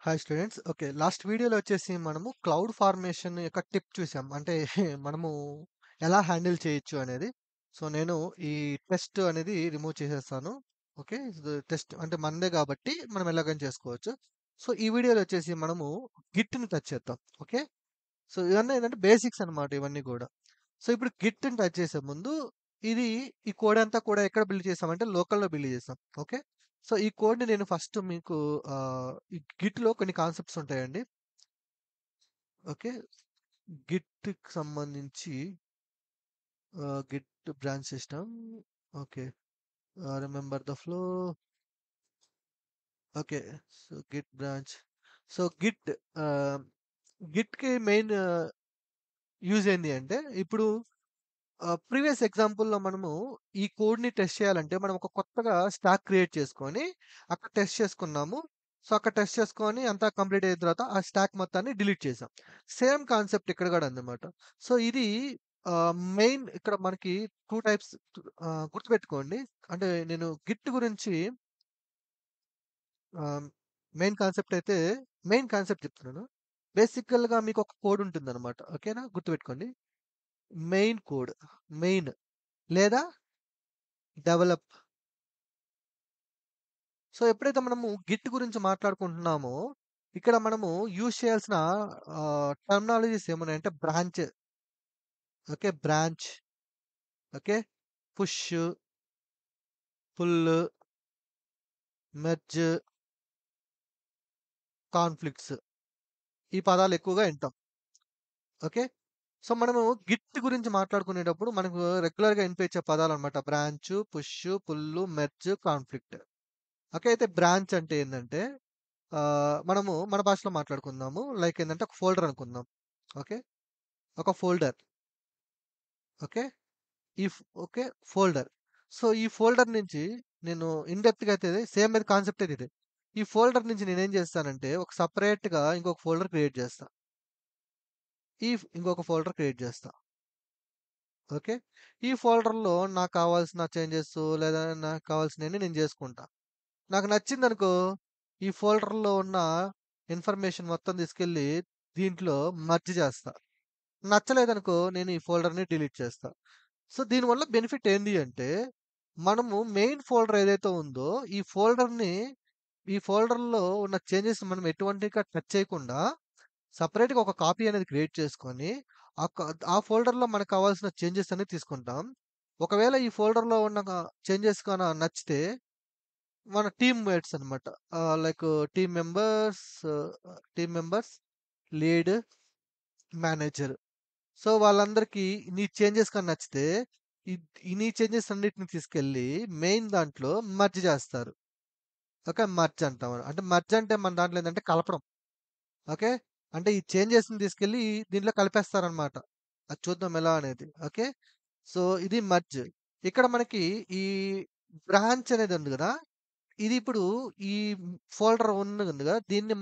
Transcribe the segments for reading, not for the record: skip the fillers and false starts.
Hi students. Okay. Last వీడియోలో వచ్చేసి మనము క్లౌడ్ ఫార్మేషన్ యొక్క టిప్ చూసాం. అంటే మనము ఎలా హ్యాండిల్ చేయొచ్చు అనేది. సో, నేను ఈ టెస్ట్ అనేది రిమూవ్ చేసేస్తాను. ఓకే. టెస్ట్ అంటే మనదే కాబట్టి మనం ఎలాగైనా చేసుకోవచ్చు. సో, ఈ వీడియోలో వచ్చేసి మనము గిట్‌ని టచ్ చేద్దాం. ఓకే. సో, ఇవన్నీ ఏంటంటే బేసిక్స్ అన్నమాట ఇవన్నీ గూడా. సో, ఇప్పుడు గిట్‌ని టచ్ చేసే ముందు ఇది ఈ కోడ్ అంతా కూడా ఎక్కడ బిల్డ్ చేసామంటే లోకల్‌లో బిల్డ్ చేసాం. ఓకే. సో, ఈ కోడ్‌ని నేను ఫస్ట్ మీకు ఈ గిట్‌లో కొన్ని కాన్సెప్ట్స్ ఉంటాయండి. ఓకే. గిట్‌కి సంబంధించి Git branch system. Okay. Remember the flow. Okay. So, Git branch. So, ఆహ్, గిట్‌కి మెయిన్ యూజ్ ఏంది అంటే ఇప్పుడు ప్రీవియస్ ఎగ్జాంపుల్‌లో మనము ఈ కోడ్‌ని టెస్ట్ చేయాలంటే మనం ఒక కొత్తగా స్టాక్ క్రియేట్ చేసుకొని, అక్కడ టెస్ట్ చేసుకున్నాము. సో, అక్కడ టెస్ట్ చేసుకొని అంతా కంప్లీట్ అయిన తర్వాత ఆ స్టాక్ మొత్తాన్ని డిలీట్ చేసాం. సేమ్ కాన్సెప్ట్ ఇక్కడ గూడా ఉందన్నమాట. సో, ఇది మెయిన్ ఇక్కడ మనకి 2 టైప్స్ గుర్తుపెట్టుకోండి. అంటే నేను గిట్ గురించి ఆహ్, మెయిన్ కాన్సెప్ట్ చెప్తున్నాను. బేసికల్‌గా మీకొక కోడ్ ఉంటుందన్నమాట. ఓకేనా? గుర్తుపెట్టుకోండి. Main code. మెయిన్ లేదా డెవలప్. సో, ఎప్పుడైతే మనము గిట్ గురించి మాట్లాడుకుంటున్నామో, ఇక్కడ మనము యూజ్ చేయాల్సిన టెర్మినాలజీస్ ఏమున్నాయంటే okay. Branch, okay. Push, pull, merge, conflicts ఈ పదాలు ఎక్కువగా వింటాం. ఓకే. సో, మనము గిట్ గురించి మాట్లాడుకునేటప్పుడు మనకు రెగ్యులర్‌గా వినిపించే పదాలన్నమాట. Branch, push, pull, merge, conflict. Okay. అయితే బ్రాంచ్ అంటే ఏందంటే మనము మన భాషలో మాట్లాడుకుందాము. లైక్ ఏందంటే ఒక ఫోల్డర్ అనుకుందాం. ఓకే. ఒక folder. Okay. Okay. Folder. So, ఈ ఫోల్డర్ నుంచి నేను ఇన్ డెప్త్‌గా అయితే సేమ్ ఇది కాన్సెప్ట్ అయితే ఇదే. ఈ ఫోల్డర్ నుంచి నేనేం చేస్తానంటే ఒక సెపరేట్‌గా ఇంకొక ఫోల్డర్ క్రియేట్ చేస్తా. ఇంకొక ఫోల్డర్ క్రియేట్ చేస్తా. ఓకే. ఈ ఫోల్డర్‌లో నాకు కావాల్సిన చేంజెస్ లేదా నాకు కావాల్సినయన్ని నేను చేసుకుంటా. నాకు నచ్చిందనుకో ఈ ఫోల్డర్‌లో ఉన్న ఇన్ఫర్మేషన్ మొత్తం తీసుకెళ్ళి దీంట్లో మెర్జ్ చేస్తా. నచ్చలేదనుకో నేను ఈ ఫోల్డర్‌ని డిలీట్ చేస్తా. సో, దీనివల్ల బెనిఫిట్ ఏంది అంటే, మనము మెయిన్ ఫోల్డర్ ఏదైతే ఉందో, ఈ ఫోల్డర్‌లో ఉన్న చేంజెస్ మనం ఎటువంటిగా టచ్ చేయకుండా, సెపరేట్‌గా ఒక కాపీ అనేది క్రియేట్ చేసుకొని, ఆ క ఆ ఫోల్డర్‌లో మనకు కావాల్సిన చేంజెస్ అన్ని తీసుకుంటాం. ఒకవేళ ఈ ఫోల్డర్‌లో ఉన్న చేంజెస్ నచ్చితే, మన టీమ్ మేట్స్ అన్నమాట. Like team members team members, lead, manager. So, వాళ్ళందరికీ నీ చేంజెస్ నచ్చితే, నీ చేంజెస్ అన్నిటిని తీసుకెళ్ళి మెయిన్ దాంట్లో మెర్జ్ జేస్తారు. ఓకే. మెర్జ్ అంటాం. అంటే మెర్జ్ అంటే మన దాంట్లో ఏందంటే కలపడం. ఓకే. అంటే ఈ చేంజెస్‌ని తీసుకెళ్ళి దీంట్లో కలిపేస్తారనమాట. అది చూద్దాం ఎలా అనేది. ఓకే. సో, ఇది మెర్జ్. ఇక్కడ మనకి ఈ బ్రాంచ్ అనేది ఉంది గదా! ఇది ఇప్పుడు ఈ ఫోల్డర్ ఉంది గదా! దీన్ని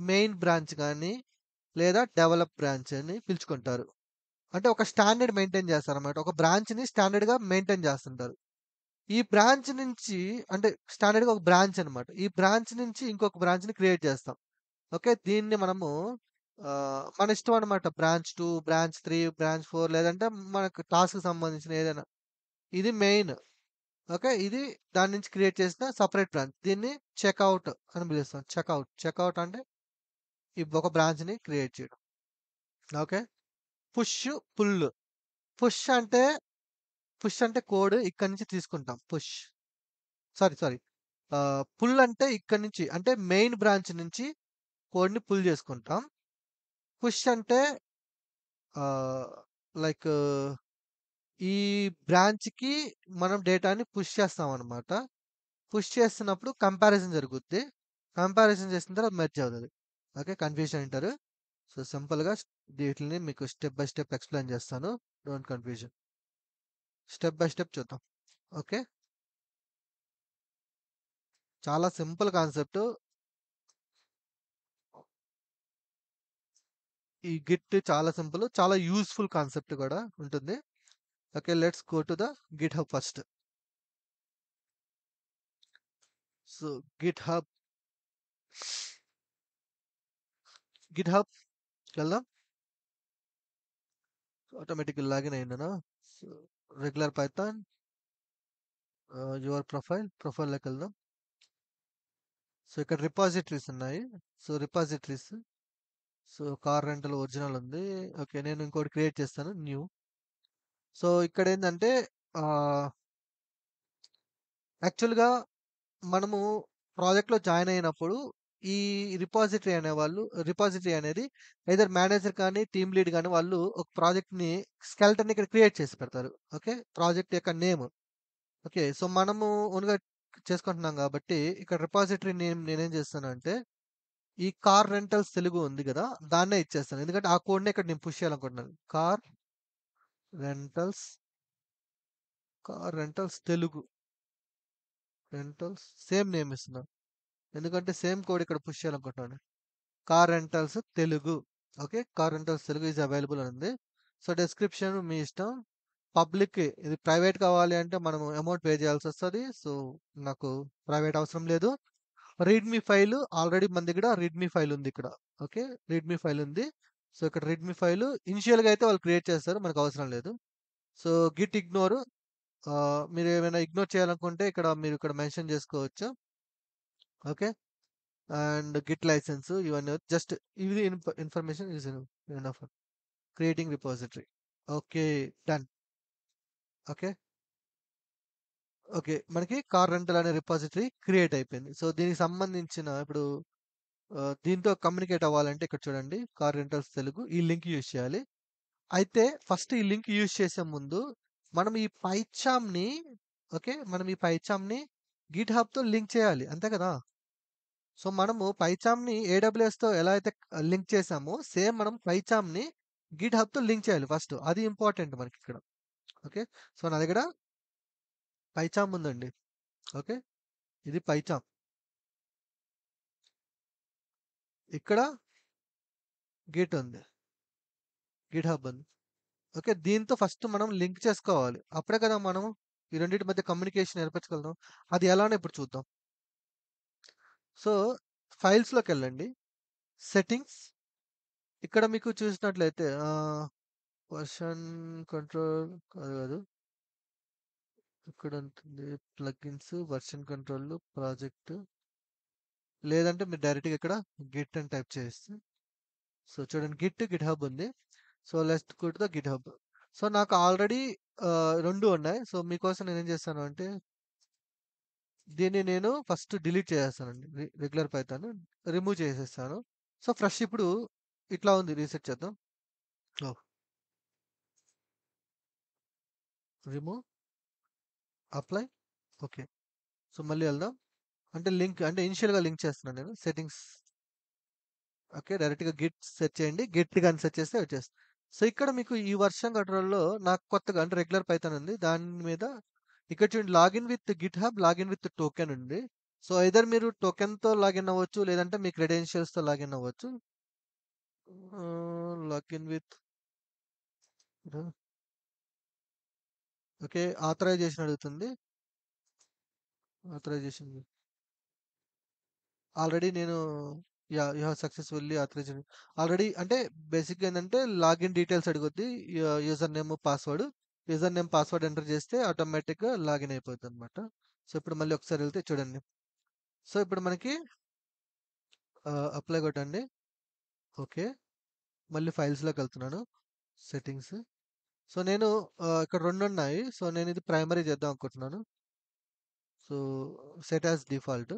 మెయిన్ బ్రాంచ్ గాని, లేదా డెవలప్ బ్రాంచ్ అని పిలుచుకుంటారు. అంటే ఒక స్టాండర్డ్ మెయింటైన్ చేస్తారన్నమాట. ఒక బ్రాంచ్‌ని స్టాండర్డ్‌గా మెయింటైన్ చేస్తుంటారు. ఈ బ్రాంచ్ నుంచి అంటే స్టాండర్డ్‌గా ఒక బ్రాంచ్ అన్నమాట. ఈ బ్రాంచ్ నుంచి ఇంకొక బ్రాంచ్‌ని క్రియేట్ చేస్తాం. ఓకే. దీన్ని మనము మన ఇష్టం అన్నమాట. బ్రాంచ్ 2, బ్రాంచ్ 3, బ్రాంచ్ 4 లేదంటే మనకు టాస్క్‌కి సంబంధించిన ఏదైనా. ఇది మెయిన్. ఓకే. ఇది దాని నుంచి క్రియేట్ చేసిన సెపరేట్ బ్రాంచ్. దీన్ని చెక్‌ఔట్ అని పిలుస్తాం. చెక్‌ఔట్ అంటే ఈ ఒక బ్రాంచ్‌ని క్రియేట్ చేయడం. ఓకే. Push, pull. పుష్ అంటే పుష్ అంటే కోడ్ ఇక్కడి నుంచి తీసుకుంటాం. సారీ. పుల్ అంటే ఇక్కడి నుంచి అంటే మెయిన్ బ్రాంచ్ నుంచి కోడ్‌ని పుల్ చేసుకుంటాం. పుష్ అంటే ఆహ్, లైక్ ఈ బ్రాంచ్‌కి మనం డేటాని పుష్ చేస్తామనమాట. పుష్ చేస్తున్నప్పుడు కంపారిజన్ జరుగుద్ది. కంపారిజన్ చేసిన తర్వాత మెర్జ్ అవుతది. ఓకే. కన్‌ఫ్యూజన్ ఇంటారు. సో, సింపుల్‌గా వీటిల్ని మీకు స్టెప్ బై స్టెప్ ఎక్స్‌ప్లెయిన్ చేస్తాను. Don't confusion. Step by step చూద్దాం. ఓకే. చాలా సింపుల్ కాన్సెప్ట్. ఈ గిట్ చాలా సింపుల్. చాలా యూజ్‌ఫుల్ కాన్సెప్ట్ కూడా ఉంటుంది. Okay. Let's go to the GitHub first. So, GitHub గిట్‌హబ్‌కెళ్దాం. ఆటోమేటిక్‌గా లాగిన్ అయిందనా? సో, రెగ్యులర్ పైథాన్ యువర్ ప్రొఫైల్‌లోకెళ్దాం. సో, ఇక్కడ రిపాజిటరీస్ ఉన్నాయి. So, repositories. So, car rental original ఉంది. ఓకే. నేను ఇంకోటి క్రియేట్ చేస్తాను న్యూ. సో, ఇక్కడేందంటే ఆహ్, యాక్చువల్‌గా మనము ప్రాజెక్ట్‌లో జాయిన్ అయినప్పుడు ఈ రిపాజిటరీ అనేది ఐదర్ మేనేజర్ కానీ, టీమ్ లీడ్ గాని వాళ్ళు ఒక ప్రాజెక్ట్‌ని స్కెలెటన్‌ని ఇక్కడ క్రియేట్ చేసి పెడతారు. ఓకే. ప్రాజెక్ట్ యొక్క నేమ్. ఓకే. సో, మనము ఓన్‌గా చేసుకుంటున్నాం గాబట్టి ఇక్కడ రిపాజిటరీ నేమ్ నేనేం చేస్తానంటే ఈ కార్ రెంటల్స్ తెలుగు ఉంది గదా! దాన్నే ఇచ్చేస్తాను. ఎందుకంటే ఆ కోడ్‌నే ఇక్కడ నేను పుష్ చేయాలనుకుంటున్నాను. Rentals, car rentals Telugu. Rentals same name ఇస్తున్నాను. ఎందుకంటే సేమ్ కోడ్ ఇక్కడ పుష్ చేయాలనుకుంటున్నాను. Car rentals Telugu. Okay. Car rentals Telugu is available అని ఉంది. సో, డిస్క్రిప్షన్ మీ ఇష్టం. పబ్లిక్ ఇది ప్రైవేట్ కావాలి అంటే మనము అమౌంట్ పే చేయాల్సొస్తది. సో, నాకు ప్రైవేట్ అవసరం లేదు. రీడ్‌మీ ఫైల్ ఆల్రెడీ మన దగ్గర రీడ్‌మీ ఫైల్ ఉంది ఇక్కడ. ఓకే. రీడ్‌మీ ఫైల్ ఉంది. సో, ఇక్కడ రీడ్‌మీ ఫైల్ ఇనిషియల్‌గా అయితే వాళ్ళు క్రియేట్ చేస్తారు. మనకు అవసరం లేదు. సో, గిట్ ఇగ్నోర్ మీరేమైనా ఇగ్నోర్ చేయాలనుకుంటే మీరు ఇక్కడ మెన్షన్ చేసుకోవచ్చు. ఓకే. అండ్ గిట్ లైసెన్స్ ఇవన్నీ జస్ట్ ఇది information is enough. Creating repository. Okay. Done. Okay. Okay. మనకి కార్ రెంటల్ అనే రిపాజిటరీ క్రియేట్ అయిపోయింది. సో, దీనికి సంబంధించిన ఇప్పుడు దీంతో కమ్యూనికేట్ అవ్వాలంటే ఇక్కడ చూడండి. కార్ రెంటల్స్ తెలుగు ఈ లింక్ యూజ్ చేయాలి. అయితే ఫస్ట్ ఈ లింక్ యూజ్ చేసే ముందు మనం ఈ పైచామ్‌ని మనం ఈ పైచామ్‌ని గిట్‌హబ్‌తో లింక్ చేయాలి. అంతే కదా! సో, మనము పైచామ్‌ని ఏడబ్ల్యూఎస్‌తో ఎలా అయితే లింక్ చేసామో సేమ్ మనం పైచామ్‌ని గిట్‌హబ్‌తో లింక్ చేయాలి ఫస్ట్. అది ఇంపార్టెంట్ మనకిక్కడ. ఓకే. సో, నా దగ్గర పైచామ్ ఉందండి. ఓకే. ఇది పైచామ్. ఇక్కడ గిట్ ఉంది. గిట్‌హబ్ ఉంది. ఓకే. దీంతో ఫస్ట్ మనం లింక్ చేసుకోవాలి. అప్పుడే కదా మనం ఈ రెండిటి మధ్య కమ్యూనికేషన్ ఏర్పరచగలుగుతాం. అది ఎలానో ఇప్పుడు చూద్దాం. సో, ఫైల్స్‌లోకెళ్ళండి. సెట్టింగ్స్ ఇక్కడ మీకు చూసినట్లయితే వెర్షన్ కంట్రోల్ కాదు కాదు. ఇక్కడ ఉంటుంది ప్లగిన్స్, వెర్షన్ కంట్రోల్, ప్రాజెక్ట్ లేదంటే మీరు డైరెక్ట్‌గా ఇక్కడ గిట్ అని టైప్ చేస్తే సో, చూడండి గిట్‌హబ్ ఉంది. So, let's go to the GitHub. So, నాకు ఆల్రెడీ 2 ఉన్నాయి. సో, మీకోసం నేనేం చేశాను అంటే దీన్ని నేను ఫస్ట్ డిలీట్ చేసేస్తానండి. రెగ్యులర్ పైథాన్ రిమూవ్ చేసేస్తాను. సో, ఫ్రెష్ ఇప్పుడు ఇట్లా ఉంది. రీసెట్ చేద్దాం. Oh! Remove, apply. Okay. So, మళ్ళీ ఎళ్దాం. అంటే ఇనిషియల్‌గా లింక్ చేస్తున్నాను నేను. Settings okay. డైరెక్ట్‌గా గిట్ సెర్చ్ చేయండి. గిట్ గాని సెర్చ్ చేస్తే వచ్చేస్తుంది. సో, ఇక్కడ మీకు ఈ వర్షన్ కంట్రోల్‌లో నాకు కొత్తగా అంటే రెగ్యులర్ పైథాన్ ఉంది. దాని మీద ఇక్కడ చూడండి login with GitHub, login with token ఉంది. సో, ఐదర్ మీరు టోకెన్‌తో లాగిన్ అవ్వచ్చు. లేదంటే మీ క్రెడెన్షియల్స్‌తో లాగిన్ అవ్వచ్చు. Login with okay. ఆథరైజేషన్ అడుగుతుంది. ఆథరైజేషన్ ఆల్రెడీ నేను you have successfully authorized already అంటే బేసిక్‌గా ఏందంటే లాగిన్ డీటెయిల్స్ అడుగుద్ది. User name, password. User name, password enter చేస్తే ఆటోమేటిక్‌గా లాగిన్ అయిపోద్దనమాట. సో, ఇప్పుడు మళ్ళీ ఒకసారి వెళ్తే చూడండి. సో, ఇప్పుడు మనకి అప్లై కొట్టండి. ఓకే. మళ్ళీ ఫైల్స్‌లోకెళ్తున్నాను. సెట్టింగ్స్. సో, నేను ఇక్కడ 2 ఉన్నాయి. సో, నేను ఇది ప్రైమరీ చేద్దాం అనుకుంటున్నాను. So, set as default.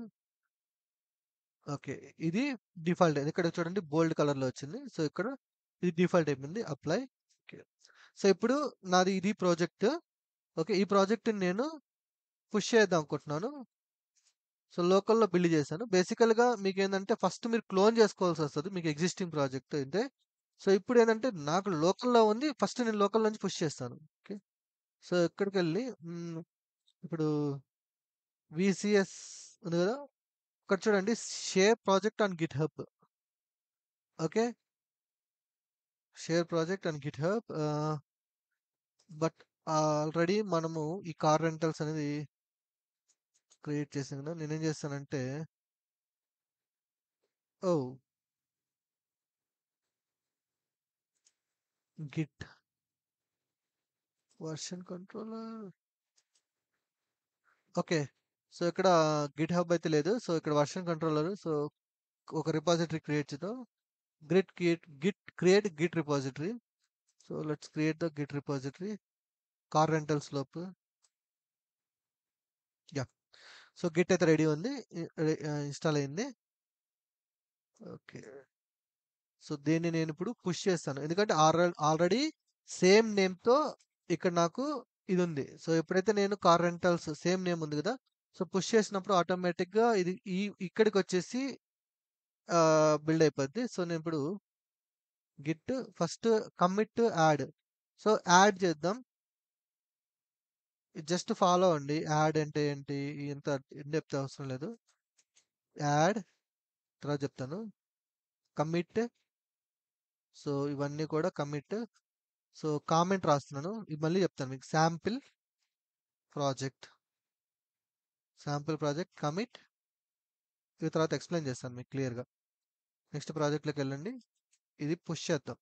Okay. ఇది డిఫాల్ట్. ఇక్కడ చూడండి బోల్డ్ కలర్‌లో వచ్చింది. సో, ఇక్కడ ఇది డిఫాల్ట్ అయిపోయింది. అప్లై. ఓకే. సో, ఇప్పుడు నాది ఇది ప్రాజెక్ట్. ఓకే. ఈ ప్రాజెక్ట్‌ని నేను పుష్ చేద్దాం అనుకుంటున్నాను. సో, లోకల్‌లో బిల్డ్ చేశాను. బేసికల్‌గా మీకేందంటే ఫస్ట్ మీరు క్లోన్ చేసుకోవాల్సొస్తది. మీకు ఎగ్జిస్టింగ్ ప్రాజెక్ట్ అయితే. సో, ఇప్పుడేందంటే నాకు లోకల్‌లో ఉంది. ఫస్ట్ నేను లోకల్ నుంచి పుష్ చేస్తాను. ఓకే. సో, ఇక్కడికెళ్ళి ఇప్పుడు వీసీఎస్ ఉంది గదా! ఇక్కడ చూడండి share project on GitHub. Okay. Share project on GitHub but already మనము ఈ కార్ రెంటల్స్ అనేది క్రియేట్ చేసాం కదా! నేనేం చేస్తానంటే oh! Git version controller. Okay. So, ఇక్కడ గిట్ హబ్ అయితే లేదు. సో, ఇక్కడ వర్షన్ కంట్రోలర్. సో, ఒక రిపాజిటరీ క్రియేట్ చేద్దాం. Create git repository. So, let's create the git repository. Car rental slope. Yeah! So, git అయితే రెడీ ఉంది. ఇన్‌స్టాల్ అయింది. Okay. So, దీన్ని నేనిప్పుడు పుష్ చేస్తాను. ఎందుకంటే ఆల్రెడీ సేమ్ నేమ్‌తో ఇక్కడ నాకు ఇదుంది. సో, ఎప్పుడైతే నేను కార్ రెంటల్స్ సేమ్ నేమ్ ఉంది గదా! సో, పుష్ చేసినప్పుడు ఆటోమేటిక్‌గా ఇది ఇక్కడికొచ్చేసి బిల్డ్ అయిపోద్ది. సో, నేనిప్పుడు Git first commit add. So, add చేద్దాం. జస్ట్ ఫాలో అండి. యాడ్ అంటే ఏంటి? ఇంత ఇన్ డెప్త్ అవసరం లేదు. యాడ్ తర్వాత చెప్తాను. కమిట్. సో, ఇవన్నీ కూడా కమిట్. సో, కామెంట్ రాస్తున్నాను. ఇది మళ్ళీ చెప్తాను మీకు. ప్రాజెక్ట్. Sample project commit. ఇది తర్వాత ఎక్స్‌ప్లెయిన్ చేస్తాను మీకు క్లియర్‌గా. నెక్స్ట్ ప్రాజెక్ట్‌లోకెళ్ళండి. ఇది పుష్ చేద్దాం.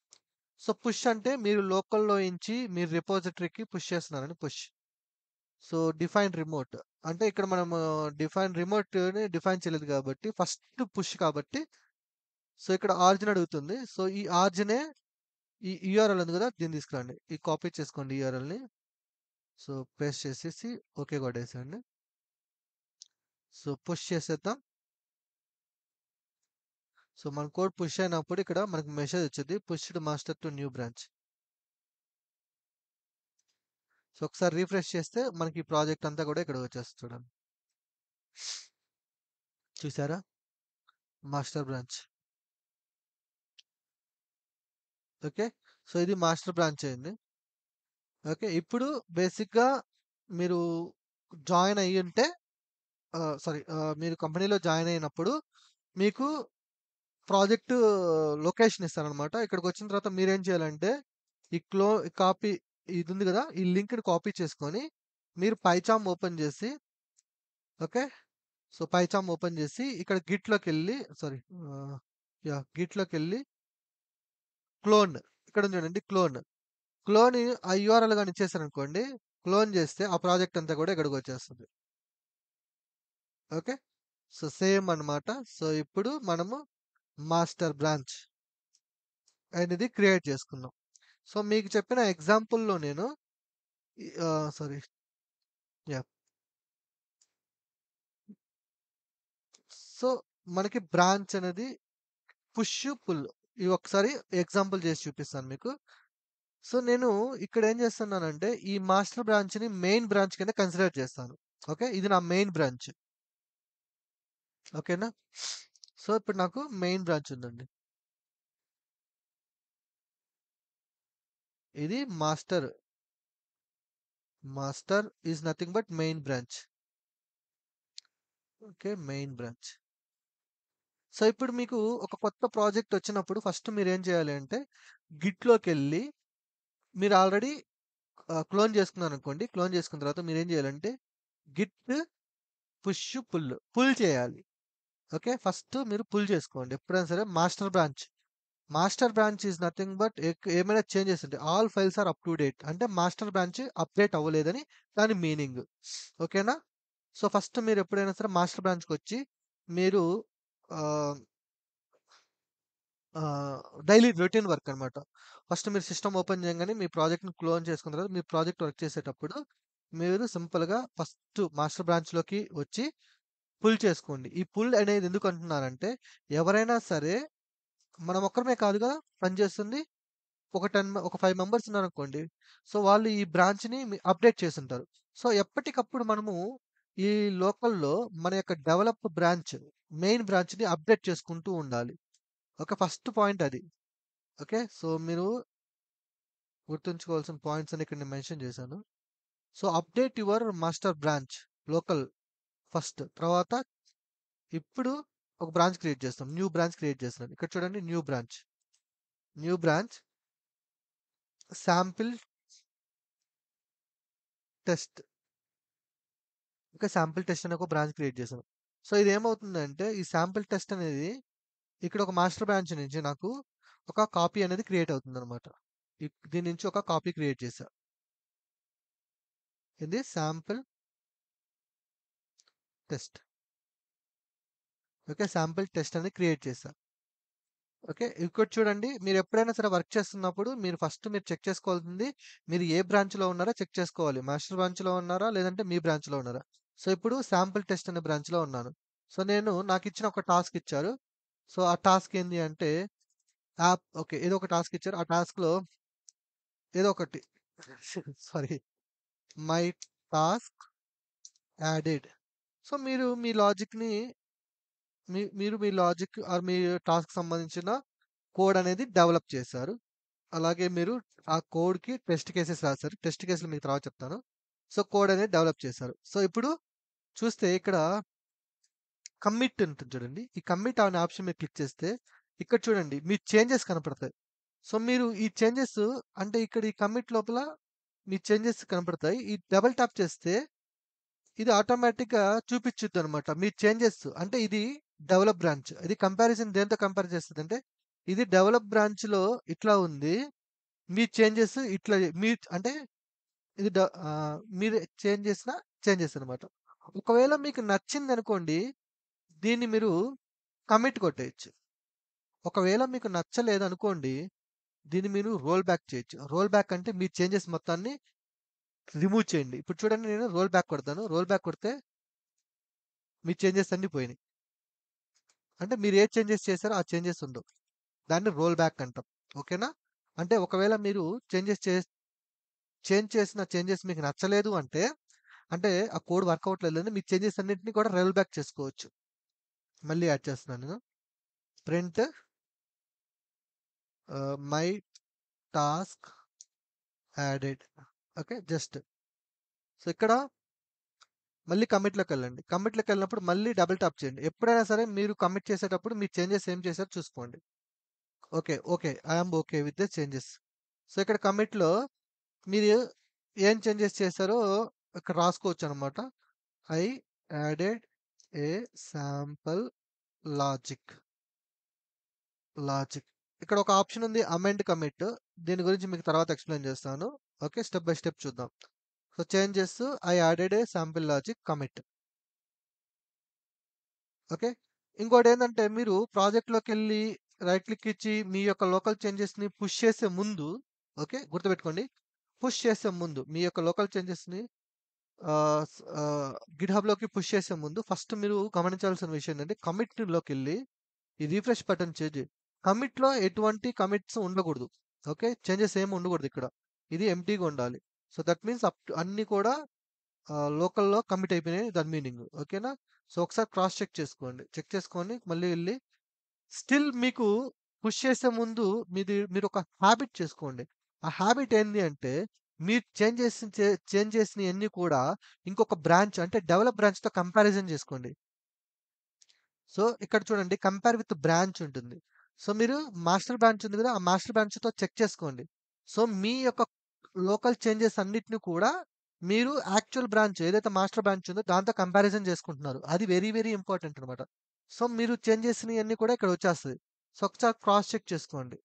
సో, పుష్ అంటే మీరు లోకల్‌లో నుంచి మీరు రిపోజిటరీకి పుష్ చేస్తున్నారని పుష్. So, define remote. అంటే ఇక్కడ మనము రిమోట్‌ని డిఫైన్ చేయలేదు కాబట్టి ఫస్ట్ పుష్ కాబట్టి సో, ఇక్కడ ఆరిజిన్ అడుగుతుంది. సో, ఈ ఆరిజినే ఈ యూఆర్ఎల్ ఉంది కదా! దీన్ని తీసుకురండి. ఈ కాపీ చేసుకోండి యూఆర్ఎల్‌ని. సో, పేస్ట్ చేసేసి ఓకే కొట్టేసేయండి. సో, పుష్ చేసేద్దాం. సో, మన కోడ్ పుష్ అయినప్పుడు ఇక్కడ మనకు మెసేజ్ వచ్చిద్ది. Pushed master to new branch. So, ఒకసారి రిఫ్రెష్ చేస్తే మనకి ఈ ప్రాజెక్ట్ అంతా కూడా ఇక్కడికి వచ్చేస్తుంది చూడండి. చూసారా? Master branch. ఓకే. సో, ఇది మాస్టర్ బ్రాంచ్ అయింది. ఓకే. ఇప్పుడు బేసిక్‌గా మీరు జాయిన్ అయ్యుంటే సారీ మీరు కంపెనీలో జాయిన్ అయినప్పుడు మీకు ప్రాజెక్ట్ లొకేషన్ ఇస్తారనమాట. ఇక్కడికొచ్చిన తర్వాత మీరేం చేయాలంటే ఈ కాపీ ఇది ఉంది గదా! ఈ లింక్‌ని కాపీ చేసుకొని మీరు పైచామ్ ఓపెన్ చేసి ఓకే. సో, పైచామ్ ఓపెన్ చేసి ఇక్కడ గిట్‌లోకెళ్ళి సారీ గిట్‌లోకెళ్ళి క్లోన్ ఇక్కడుంది చూడండి క్లోన్. క్లోన్ ఆ యూఆర్ఎల్ గాని ఇచ్చేసారనుకోండి. క్లోన్ చేస్తే ఆ ప్రాజెక్ట్ అంతా కూడా ఇక్కడికొచ్చేస్తది. ఓకే. సో, సేమ్ అన్నమాట. సో, ఇప్పుడు మనము మాస్టర్ బ్రాంచ్ అనేది క్రియేట్ చేసుకున్నాం. సో, మీకు చెప్పిన ఎగ్జాంపుల్‌లో నేను సారీ యాహ్! సో, మనకి బ్రాంచ్ అనేది పుష్, పుల్ ఇవి ఒకసారి ఎగ్జాంపుల్ చేసి చూపిస్తాను మీకు. సో, నేను ఇక్కడ ఏం చేస్తున్నానంటే ఈ మాస్టర్ బ్రాంచ్‌ని మెయిన్ బ్రాంచ్ కింద కన్సిడర్ చేస్తాను. ఓకే. ఇది నా మెయిన్ బ్రాంచ్. ఓకేనా? సో, ఇప్పుడు నాకు మెయిన్ బ్రాంచ్ ఉందండి. ఇది master. Master is nothing but main branch. Okay. Main branch. So, ఇప్పుడు మీకు ఒక కొత్త ప్రాజెక్ట్ వచ్చినప్పుడు ఫస్ట్ మీరేం చేయాలి అంటే గిట్‌లోకెళ్ళి మీరు ఆల్రెడీ క్లోన్ చేసుకున్నారనుకోండి. క్లోన్ చేసుకున్న తర్వాత మీరేం చేయాలంటే గిట్ పుష్, పుల్ చేయాలి. ఓకే. ఫస్ట్ మీరు పుల్ చేసుకోండి. ఎప్పుడైనా సరే master branch. Master branch is nothing but ఏమైనా చేంజెస్ ఉంటే all files are up to date. అంటే మాస్టర్ బ్రాంచ్ అప్‌డేట్ అవ్వలేదని దాని మీనింగ్. ఓకేనా? సో, ఫస్ట్ మీరు ఎప్పుడైనా సరే మాస్టర్ బ్రాంచ్‌కొచ్చి మీరు ఆహ్, డైలీ రొటీన్ వర్క్ అన్నమాట. ఫస్ట్ మీరు సిస్టమ్ ఓపెన్ చేయంగానే మీ ప్రాజెక్ట్‌ని క్లోన్ చేసుకున్న తర్వాత మీ ప్రాజెక్ట్ వర్క్ చేసేటప్పుడు మీరు సింపుల్‌గా ఫస్ట్ మాస్టర్ బ్రాంచ్‌లోకి వచ్చి పుల్ చేసుకోండి. ఈ పుల్ అనేది ఎందుకు అంటున్నానంటే ఎవరైనా సరే మనం ఒక్కరమే కాదు కదా! పనిచేస్తుంది. ఒక 5 మెంబర్స్ ఉన్నారనుకోండి. సో, వాళ్ళు ఈ బ్రాంచ్‌ని అప్‌డేట్ చేసుంటారు. సో, ఎప్పటికప్పుడు మనము ఈ లోకల్‌లో మన యొక్క మెయిన్ బ్రాంచ్‌ని అప్‌డేట్ చేసుకుంటూ ఉండాలి. ఓకే. ఫస్ట్ పాయింట్ అది. ఓకే. సో, మీరు గుర్తుంచుకోవాల్సిన పాయింట్స్ అన్ని ఇక్కడ నేను మెన్షన్ చేశాను. So, update your master branch local first. తర్వాత ఇప్పుడు ఒక బ్రాంచ్ క్రియేట్ చేస్తాం. న్యూ బ్రాంచ్ క్రియేట్ చేస్తున్నాను. ఇక్కడ చూడండి new branch sample test. Okay. Sample test అనే ఒక బ్రాంచ్ క్రియేట్ చేశాను. సో, ఇదేమవుతుందంటే ఈ శాంపిల్ టెస్ట్ అనేది ఇక్కడ ఒక మాస్టర్ బ్రాంచ్ నుంచి నాకు ఒక కాపీ అనేది క్రియేట్ అవుతుందనమాట. దీని నుంచి ఒక కాపీ క్రియేట్ చేశా. ఇది sample test. Okay. Sample test అని క్రియేట్ చేశా. ఓకే. ఇంకోటి చూడండి. మీరు ఎప్పుడైనా సరే వర్క్ చేస్తున్నప్పుడు మీరు ఫస్ట్ చెక్ చేసుకోవాల్సింది మీరు ఏ బ్రాంచ్‌లో ఉన్నారో చెక్ చేసుకోవాలి. మాస్టర్ బ్రాంచ్‌లో ఉన్నారా? లేదంటే మీ బ్రాంచ్‌లో ఉన్నారా? సో, ఇప్పుడు శాంపుల్ టెస్ట్ అనే బ్రాంచ్‌లో ఉన్నాను. సో, నాకిచ్చిన ఒక టాస్క్ ఇచ్చారు. సో, ఆ టాస్క్ ఏంది అంటే ఓకే. ఏదో ఒక టాస్క్ ఇచ్చారు. ఆ టాస్క్‌లో ఏదో ఒకటి sorry. My task added. So, మీరు మీ లాజిక్ ఆర్ మీ టాస్క్‌కి సంబంధించిన కోడ్ అనేది డెవలప్ చేశారు. అలాగే మీరు ఆ కోడ్‌కి టెస్ట్ కేసెస్ రాసారు. టెస్ట్ కేస్‌లు మీకు తర్వాత చెప్తాను. సో, కోడ్ అనేది డెవలప్ చేశారు. సో, ఇప్పుడు చూస్తే ఇక్కడ కమిట్ ఉంటుంది చూడండి. ఈ కమిట్ అనే ఆప్షన్ మీద క్లిక్ చేస్తే ఇక్కడ చూడండి మీ చేంజెస్ కనపడతాయి. సో, మీరు ఈ చేంజెస్ అంటే ఇక్కడ ఈ కమిట్ లోపల మీ చేంజెస్ కనపడతాయి. ఈ డబుల్ టాప్ చేస్తే ఇది ఆటోమేటిక్‌గా చూపిచ్చిద్దనమాట. మీ చేంజెస్ అంటే ఇది డెవలప్ బ్రాంచ్. ఇది కంపారిజన్ దేనితో కంపేర్ చేస్తదంటే ఇది డెవలప్ బ్రాంచ్‌లో ఇట్లా ఉంది. మీ చేంజెస్ ఇట్లా అంటే మీరు చేంజెస్ అనమాట. ఒకవేళ మీకు నచ్చిందనుకోండి, దీన్ని మీరు కమిట్ కొట్టేయొచ్చు. ఒకవేళ మీకు నచ్చలేదనుకోండి, దీన్ని మీరు రోల్ బ్యాక్ చేయొచ్చు. రోల్ బ్యాక్ అంటే మీ చేంజెస్ మొత్తాన్ని రిమూవ్ చేయండి. ఇప్పుడు చూడండి నేను రోల్ బ్యాక్ కొడతాను. రోల్ బ్యాక్ కొడితే మీ చేంజెస్ అన్నీ పోయినాయి. అంటే మీరు ఏ చేంజెస్ చేశారో ఆ చేంజెస్ ఉండవు. దాన్ని రోల్ బ్యాక్ అంటాం. ఓకేనా? అంటే ఒకవేళ మీరు చేంజెస్ చేస్ చేంజ్ చేసిన చేంజెస్ మీకు నచ్చలేదు అంటే, అంటే ఆ కోడ్ వర్క్ అవ్వట్లేదని మీ చేంజెస్ అన్నిటిని కూడా రోల్ బ్యాక్ చేసుకోవచ్చు. మళ్ళీ యాడ్ చేస్తున్నాను నేను. Print my task added. Okay. Just. So, ఇక్కడ మళ్ళీ కమిట్‌లోకెళ్ళండి. కమిట్‌లోకెళ్ళినప్పుడు మళ్ళీ డబుల్ టాప్ చేయండి. ఎప్పుడైనా సరే మీరు కమిట్ చేసేటప్పుడు మీ చేంజెస్ ఏం చేశారో చూసుకోండి. Okay. Okay. I am okay with the changes. So, ఇక్కడ కమిట్‌లో మీరు ఏం చేంజెస్ చేశారో ఇక్కడ రాసుకోవచ్చనమాట. I added a sample logic. Logic. ఇక్కడ ఒక ఆప్షన్ ఉంది అమెండ్ కమిట్. దీని గురించి మీకు తర్వాత ఎక్స్‌ప్లెయిన్ చేస్తాను. ఓకే. స్టెప్ బై స్టెప్ చూద్దాం. So, changes I added a sample logic commit. Okay. ఇంకోటేందంటే మీరు ప్రాజెక్ట్‌లోకెళ్ళి రైట్ క్లిక్ ఇచ్చి మీ యొక్క లోకల్ చేంజెస్‌ని పుష్ చేసే ముందు ఓకే. గుర్తుపెట్టుకోండి. పుష్ చేసే ముందు మీ యొక్క లోకల్ చేంజెస్‌ని గిట్‌హబ్‌లోకి పుష్ చేసే ముందు ఫస్ట్ మీరు గమనించాల్సిన విషయం ఏంటంటే కమిట్‌లోకెళ్ళి ఈ రిఫ్రెష్ బటన్ చేంజ్ కమిట్‌లో ఎటువంటి కమిట్స్ ఉండకూడదు. ఓకే. చేంజెస్ ఏమి ఉండకూడదు ఇక్కడ. ఇది ఎంప్టీగా ఉండాలి. సో, దట్ మీన్స్ అన్నీ కూడా లోకల్‌లో కమిట్ అయిపోయినాయి దాని మీనింగ్. ఓకేనా? సో, ఒకసారి క్రాస్ చెక్ చేసుకోండి. చెక్ చేసుకొని మళ్ళీ వెళ్లి స్టిల్ మీకు పుష్ చేసే ముందు మీరొక హాబిట్ చేసుకోండి. ఆ హాబిట్ ఏంది అంటే మీరు చేంజ్ చేసినయన్నీ కూడా ఇంకొక బ్రాంచ్ అంటే డెవలప్ బ్రాంచ్‌తో కంపారిజన్ చేసుకోండి. సో, ఇక్కడ చూడండి కంపేర్ విత్ బ్రాంచ్ ఉంటుంది. సో, మీరు మాస్టర్ బ్రాంచ్ ఉంది కదా! ఆ మాస్టర్ బ్రాంచ్‌తో చెక్ చేసుకోండి. సో, మీ యొక్క లోకల్ చేంజెస్ అన్నిటిని కూడా మీరు యాక్చువల్ బ్రాంచ్ ఏదైతే మాస్టర్ బ్రాంచ్ ఉందో దాంతో కంపారిజన్ చేసుకుంటున్నారు. అది వెరీ, వెరీ ఇంపార్టెంట్ అన్నమాట. సో, మీరు చేంజ్ చేసినయన్నీ కూడా ఇక్కడ వచ్చేస్తది. సో, ఒకసారి క్రాస్ చెక్ చేసుకోండి.